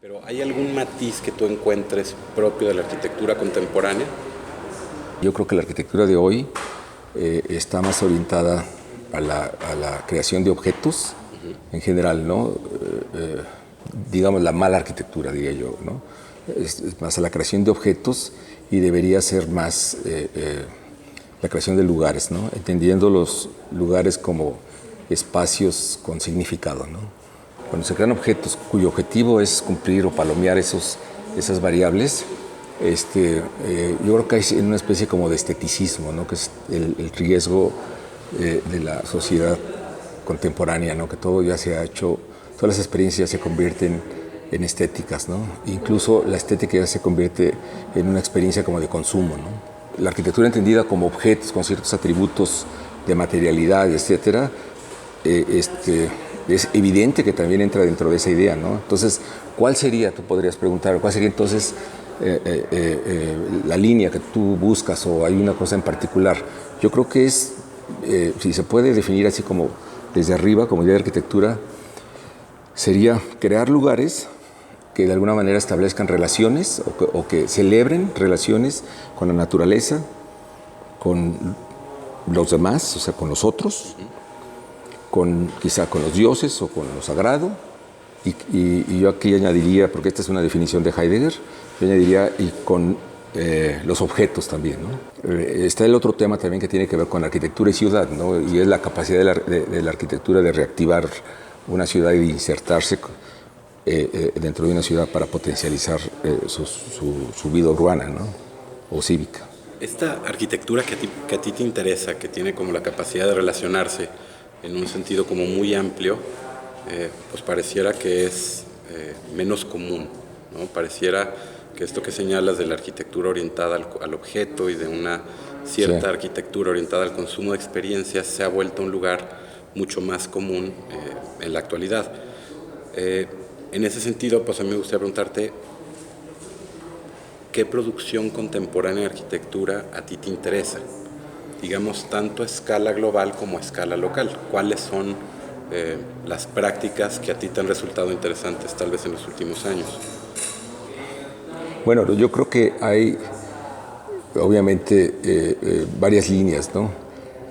Pero ¿hay algún matiz que tú encuentres propio de la arquitectura contemporánea? Yo creo que la arquitectura de hoy está más orientada a la creación de objetos en general, ¿no? Digamos la mala arquitectura, diría yo, ¿no? Es más a la creación de objetos y debería ser más la creación de lugares, ¿no? Entendiendo los lugares como espacios con significado, ¿no? Cuando se crean objetos cuyo objetivo es cumplir o palomear esas variables, yo creo que hay una especie como de esteticismo, ¿no? Que es el riesgo de la sociedad contemporánea, ¿no? Que todo ya se ha hecho, todas las experiencias ya se convierten en estéticas, ¿no? Incluso la estética ya se convierte en una experiencia como de consumo, ¿no? La arquitectura entendida como objetos con ciertos atributos de materialidad, etcétera, es evidente que también entra dentro de esa idea, ¿no? Entonces, ¿cuál sería, tú podrías preguntar, cuál sería entonces la línea que tú buscas, o hay una cosa en particular? Yo creo que es, si se puede definir así como desde arriba, como idea de arquitectura, sería crear lugares que de alguna manera establezcan relaciones o que celebren relaciones con la naturaleza, con los demás, o sea, con los otros, quizá con los dioses o con lo sagrado, y yo aquí añadiría, porque esta es una definición de Heidegger, yo añadiría y con los objetos también, ¿no? Está el otro tema también que tiene que ver con arquitectura y ciudad, ¿no? Y es la capacidad de la arquitectura de reactivar una ciudad y de insertarse dentro de una ciudad para potencializar su vida urbana, ¿no? O cívica. Esta arquitectura que a ti te interesa, que tiene como la capacidad de relacionarse en un sentido como muy amplio, pues pareciera que es menos común, ¿no? Pareciera que esto que señalas de la arquitectura orientada al objeto y de una cierta arquitectura orientada al consumo de experiencias se ha vuelto un lugar mucho más común en la actualidad. En ese sentido, pues a mí me gustaría preguntarte, ¿qué producción contemporánea de arquitectura a ti te interesa? Digamos, tanto a escala global como a escala local. ¿Cuáles son las prácticas que a ti te han resultado interesantes tal vez en los últimos años? Bueno, yo creo que hay obviamente varias líneas, ¿no?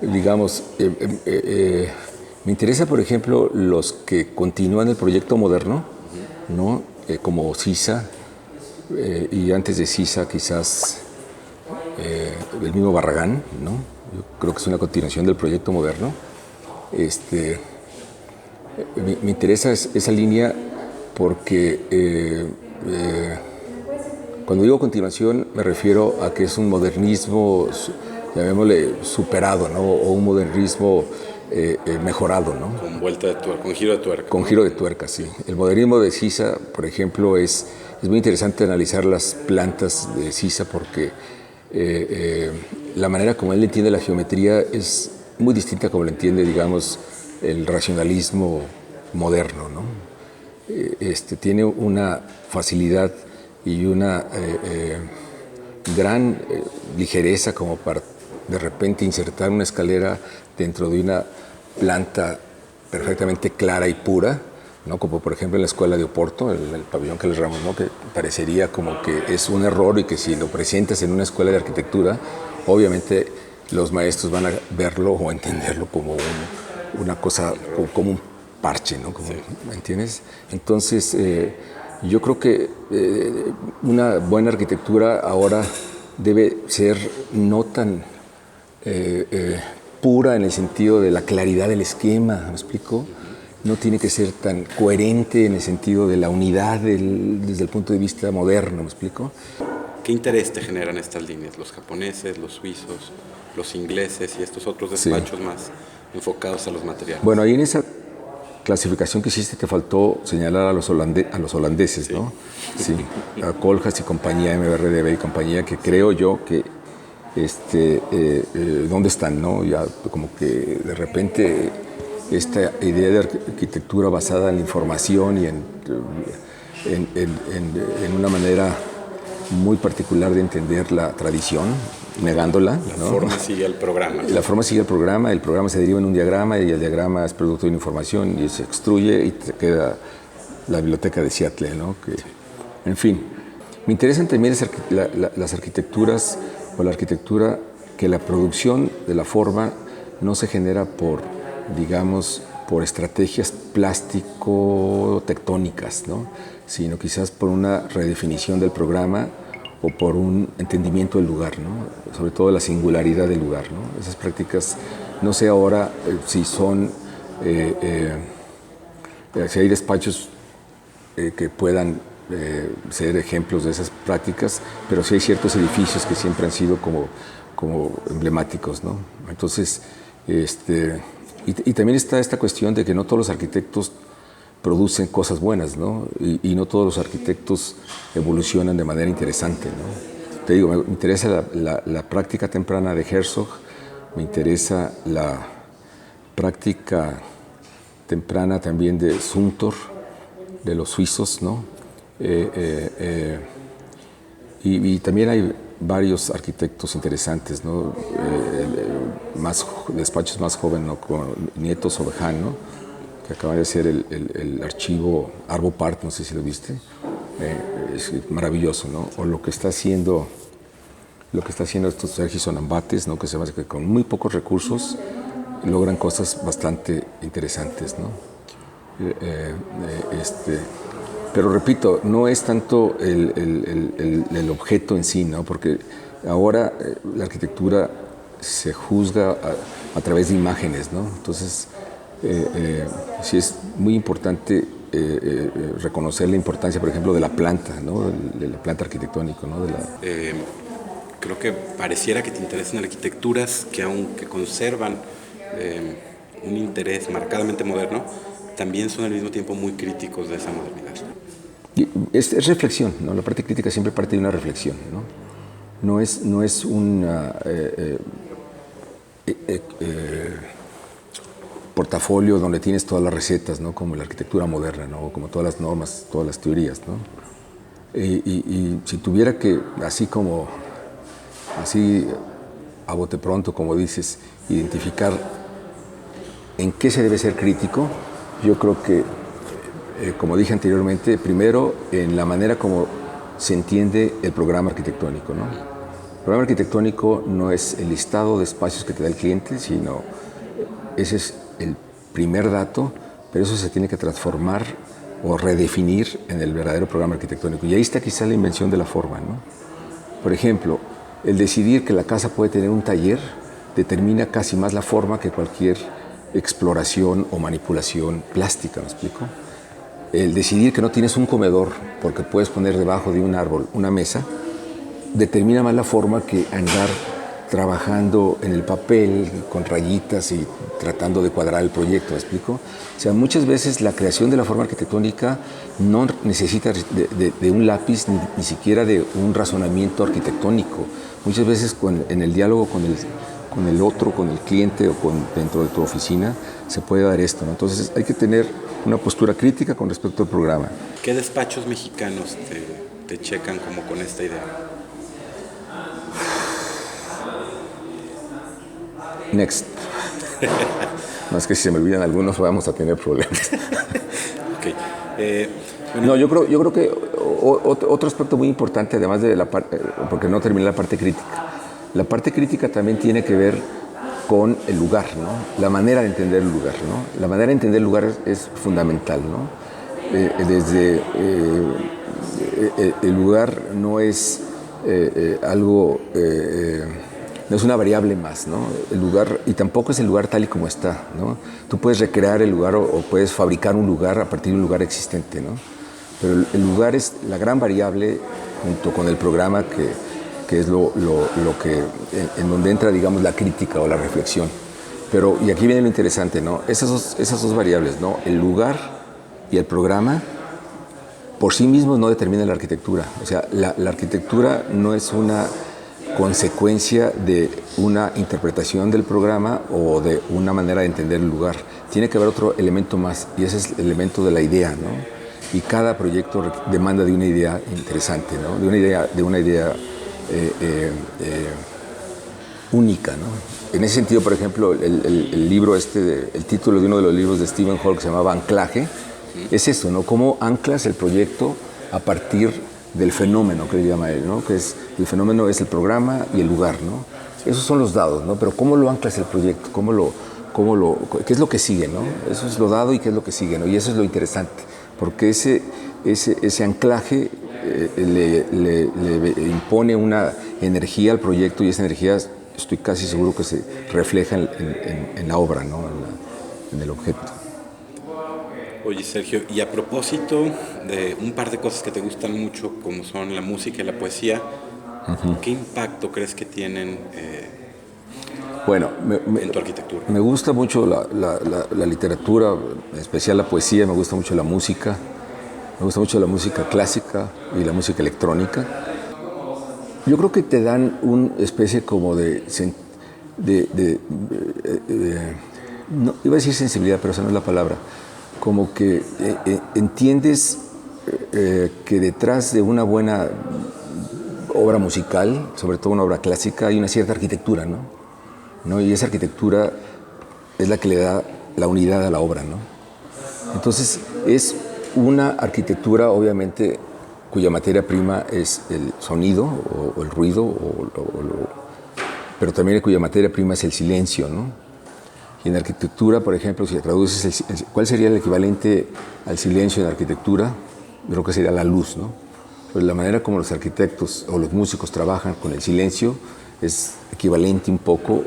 Digamos, me interesa, por ejemplo, los que continúan el proyecto moderno, ¿no? Como Sisa, y antes de Sisa quizás el mismo Barragán, ¿no? Yo creo que es una continuación del proyecto moderno. Me interesa esa línea porque cuando digo continuación me refiero a que es un modernismo, llamémosle superado, ¿no? O un modernismo mejorado, ¿no? Con vuelta de tuerca, con giro de tuerca. Con giro de tuerca, sí. El modernismo de Sisa, por ejemplo, es muy interesante analizar las plantas de Sisa porque la manera como él entiende la geometría es muy distinta como lo entiende, digamos, el racionalismo moderno, ¿no? Tiene una facilidad y una gran ligereza como para de repente insertar una escalera dentro de una planta perfectamente clara y pura, ¿no? Como por ejemplo en la escuela de Oporto, el pabellón que les Ramos, ¿no? Que parecería como que es un error y que si lo presentas en una escuela de arquitectura, obviamente los maestros van a verlo o entenderlo como una cosa, como un parche, ¿no? Como, sí. ¿Me entiendes? Entonces, yo creo que una buena arquitectura ahora debe ser no tan pura en el sentido de la claridad del esquema, ¿me explico? No tiene que ser tan coherente en el sentido de la unidad desde el punto de vista moderno, ¿me explico? ¿Qué interés te generan estas líneas? ¿Los japoneses, los suizos, los ingleses y estos otros despachos más enfocados a los materiales? Bueno, ahí en esa clasificación que hiciste te faltó señalar a los holandeses, ¿no? Sí, a Koolhaas y compañía, MBRDB y compañía, que creo yo que ¿dónde están, no? Ya como que de repente esta idea de arquitectura basada en la información y en una manera muy particular de entender la tradición, negándola, La ¿no? forma sigue el programa. La forma sigue el programa se deriva en un diagrama y el diagrama es producto de una información y se extruye y te queda la biblioteca de Seattle, ¿no? Que En fin, me interesan también las arquitecturas o la arquitectura que la producción de la forma no se genera por, digamos, por estrategias plástico-tectónicas, ¿no? Sino quizás por una redefinición del programa o por un entendimiento del lugar, ¿no? Sobre todo la singularidad del lugar, ¿no? Esas prácticas, no sé ahora si son, si hay despachos que puedan ser ejemplos de esas prácticas, pero sí hay ciertos edificios que siempre han sido como emblemáticos, ¿no? Entonces, y también está esta cuestión de que no todos los arquitectos producen cosas buenas, ¿no? Y no todos los arquitectos evolucionan de manera interesante, ¿no? Te digo, me interesa la práctica temprana de Herzog, me interesa la práctica temprana también de Zumthor, de los suizos, ¿no? Y también hay varios arquitectos interesantes, ¿no? Despachos más jóvenes, ¿no? Como Nieto Sobeján, ¿no? Que acaba de hacer el archivo Arvo Part, no sé si lo viste, es maravilloso, ¿no? O lo que está haciendo estos Sergi Sonambates, ¿no? Que se basa que con muy pocos recursos logran cosas bastante interesantes, ¿no? Pero repito, no es tanto el objeto en sí, ¿no? Porque ahora la arquitectura se juzga a través de imágenes, ¿no? Entonces, sí es muy importante reconocer la importancia, por ejemplo, de la planta, ¿no? De la planta arquitectónica, ¿no? Creo que pareciera que te interesan arquitecturas que aunque conservan un interés marcadamente moderno, también son al mismo tiempo muy críticos de esa modernidad. Es reflexión, ¿no? La parte crítica siempre parte de una reflexión, ¿no? No es una portafolio donde tienes todas las recetas, ¿no? Como la arquitectura moderna, ¿no? Como todas las normas, todas las teorías, ¿no? Y si tuviera que, así a bote pronto, como dices, identificar en qué se debe ser crítico, yo creo que, como dije anteriormente, primero en la manera como se entiende el programa arquitectónico, ¿no? El programa arquitectónico no es el listado de espacios que te da el cliente, sino ese es el primer dato, pero eso se tiene que transformar o redefinir en el verdadero programa arquitectónico. Y ahí está quizá la invención de la forma, ¿no? Por ejemplo, el decidir que la casa puede tener un taller determina casi más la forma que cualquier exploración o manipulación plástica, ¿me explico? El decidir que no tienes un comedor porque puedes poner debajo de un árbol una mesa determina más la forma que andar trabajando en el papel con rayitas y tratando de cuadrar el proyecto, ¿me explico? O sea, muchas veces la creación de la forma arquitectónica no necesita de un lápiz ni siquiera de un razonamiento arquitectónico. Muchas veces en el diálogo con el otro, con el cliente o dentro de tu oficina, se puede dar esto, ¿no? Entonces hay que tener una postura crítica con respecto al programa. ¿Qué despachos mexicanos te checan como con esta idea? Next. No, es que si se me olvidan algunos vamos a tener problemas. Okay. No, yo creo que otro aspecto muy importante, además de la parte, porque no terminé la parte crítica. La parte crítica también tiene que ver con el lugar, ¿no? La manera de entender el lugar, ¿no? La manera de entender el lugar es fundamental, ¿no? El lugar no es algo, no es una variable más, ¿no? El lugar, y tampoco es el lugar tal y como está, ¿no? Tú puedes recrear el lugar o puedes fabricar un lugar a partir de un lugar existente, ¿no? Pero el lugar es la gran variable junto con el programa que es lo que, en donde entra, digamos, la crítica o la reflexión. Pero, y aquí viene lo interesante, ¿no? Esas dos variables, ¿no? El lugar y el programa, por sí mismos no determinan la arquitectura. O sea, la arquitectura no es una consecuencia de una interpretación del programa o de una manera de entender el lugar. Tiene que haber otro elemento más, y ese es el elemento de la idea, ¿no? Y cada proyecto demanda de una idea interesante, ¿no? De una idea única, ¿no? En ese sentido, por ejemplo, el libro el título de uno de los libros de Stephen Hall, que se llamaba Anclaje, es eso, ¿no? Cómo anclas el proyecto a partir del fenómeno, que le llama él, ¿no? Que es, el fenómeno es el programa y el lugar, ¿no? Esos son los dados, ¿no? Pero ¿cómo lo anclas el proyecto? ¿Qué es lo que sigue, ¿no? Eso es lo dado y qué es lo que sigue, ¿no? Y eso es lo interesante, porque ese anclaje le impone una energía al proyecto, y esa energía estoy casi seguro que se refleja en la obra, ¿no? En el objeto. Oye, Sergio, y a propósito de un par de cosas que te gustan mucho, como son la música y la poesía, ¿qué impacto crees que tienen bueno, en tu arquitectura? Me gusta mucho la literatura, en especial la poesía, me gusta mucho la música, me gusta mucho la música clásica y la música electrónica. Yo creo que te dan una especie como no, iba a decir sensibilidad, pero esa no es la palabra. Como que entiendes que detrás de una buena obra musical, sobre todo una obra clásica, hay una cierta arquitectura, ¿no? Y esa arquitectura es la que le da la unidad a la obra, ¿no? Entonces, es una arquitectura, obviamente, cuya materia prima es el sonido o el ruido, pero también cuya materia prima es el silencio, ¿no? Y en arquitectura, por ejemplo, si traduces ¿cuál sería el equivalente al silencio en arquitectura? Yo creo que sería la luz, ¿no? Pues la manera como los arquitectos o los músicos trabajan con el silencio es equivalente un poco,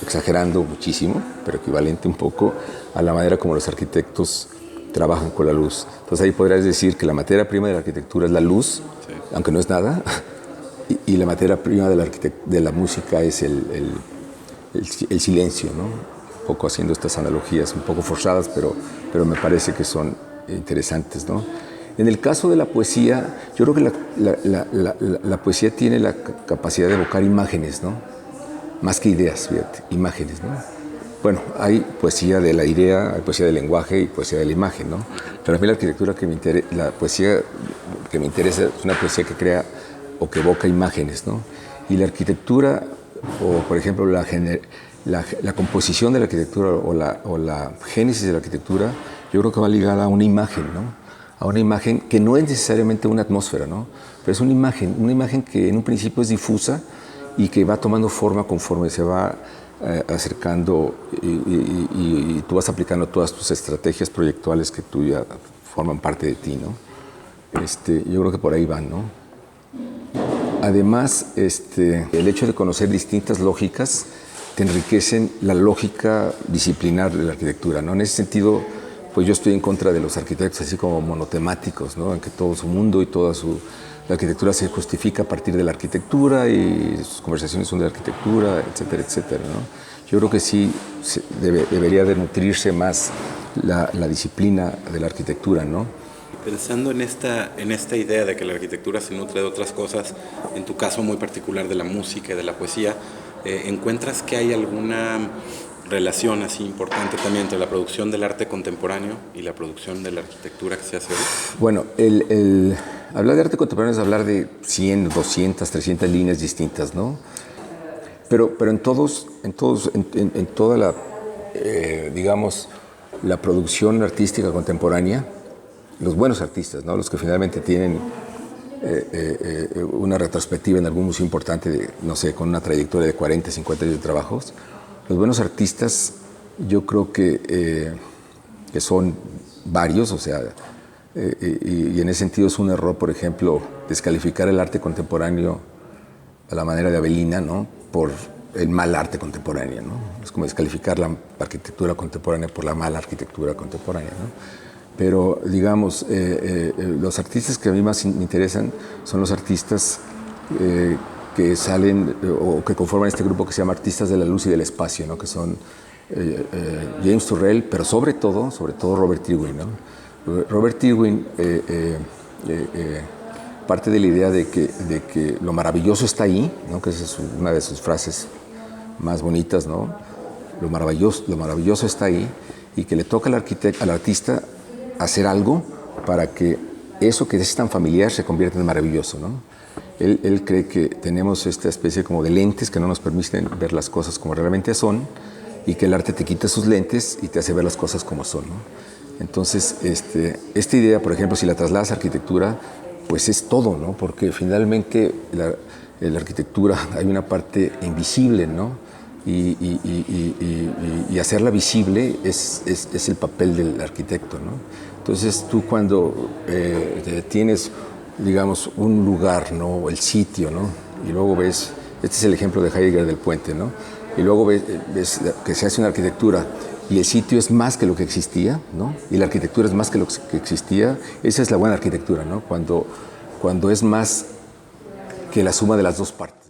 exagerando muchísimo, pero equivalente un poco a la manera como los arquitectos trabajan con la luz. Entonces ahí podrías decir que la materia prima de la arquitectura es la luz, sí, aunque no es nada, y la materia prima de la música es el silencio, ¿no? Un poco haciendo estas analogías un poco forzadas, pero me parece que son interesantes, ¿no? En el caso de la poesía, yo creo que la poesía tiene la capacidad de evocar imágenes, ¿no? Más que ideas, fíjate, imágenes, ¿no? Bueno, hay poesía de la idea, hay poesía del lenguaje y poesía de la imagen, ¿no? Pero a mí la arquitectura la poesía que me interesa es una poesía que crea o que evoca imágenes, ¿no? Y la arquitectura, o por ejemplo la composición de la arquitectura o la génesis de la arquitectura, yo creo que va ligada a una imagen, ¿no? A una imagen que no es necesariamente una atmósfera, ¿no? Pero es una imagen que en un principio es difusa y que va tomando forma conforme se va acercando y tú vas aplicando todas tus estrategias proyectuales que tú ya forman parte de ti, ¿no? Yo creo que por ahí van, ¿no? Además, el hecho de conocer distintas lógicas te enriquecen la lógica disciplinar de la arquitectura, ¿no? En ese sentido, pues yo estoy en contra de los arquitectos así como monotemáticos, ¿no? En que todo su mundo y la arquitectura se justifica a partir de la arquitectura y sus conversaciones son de arquitectura, etcétera, etcétera, ¿no? Yo creo que sí debería de nutrirse más la disciplina de la arquitectura, ¿no? Pensando en esta idea de que la arquitectura se nutre de otras cosas, en tu caso muy particular de la música y de la poesía, ¿encuentras que hay alguna relación así importante también entre la producción del arte contemporáneo y la producción de la arquitectura que se hace hoy? Bueno, hablar de arte contemporáneo es hablar de 100, 200, 300 líneas distintas, ¿no? Pero en toda la, digamos, la producción artística contemporánea, los buenos artistas, ¿no? Los que finalmente tienen una retrospectiva en algún museo importante, no sé, con una trayectoria de 40, 50 años de trabajos, los buenos artistas yo creo que son varios, o sea, y en ese sentido es un error, por ejemplo, descalificar el arte contemporáneo a la manera de Avelina, ¿no? Por el mal arte contemporáneo, ¿no? Es como descalificar la arquitectura contemporánea por la mala arquitectura contemporánea, ¿no? Pero, digamos, los artistas que a mí más me interesan son los artistas que salen o que conforman este grupo que se llama Artistas de la Luz y del Espacio, ¿no? Que son James Turrell, pero sobre todo Robert Irwin, ¿no? Robert Irwin parte de la idea de que lo maravilloso está ahí, ¿no? Que esa es una de sus frases más bonitas, ¿no? Lo maravilloso está ahí, y que le toca al artista hacer algo para que eso que es tan familiar se convierta en maravilloso, ¿no? Él cree que tenemos esta especie como de lentes que no nos permiten ver las cosas como realmente son, y que el arte te quita sus lentes y te hace ver las cosas como son, ¿no? Entonces, esta idea, por ejemplo, si la trasladas a arquitectura, pues es todo, ¿no? Porque finalmente la arquitectura hay una parte invisible, ¿no? Y hacerla visible es el papel del arquitecto, ¿no? Entonces tú cuando tienes, digamos, un lugar, ¿no? El sitio, ¿no? Y luego ves, este es el ejemplo de Heidegger del puente, ¿no? Y luego ves que se hace una arquitectura y el sitio es más que lo que existía, ¿no? Y la arquitectura es más que lo que existía. Esa es la buena arquitectura, ¿no? Cuando es más que la suma de las dos partes.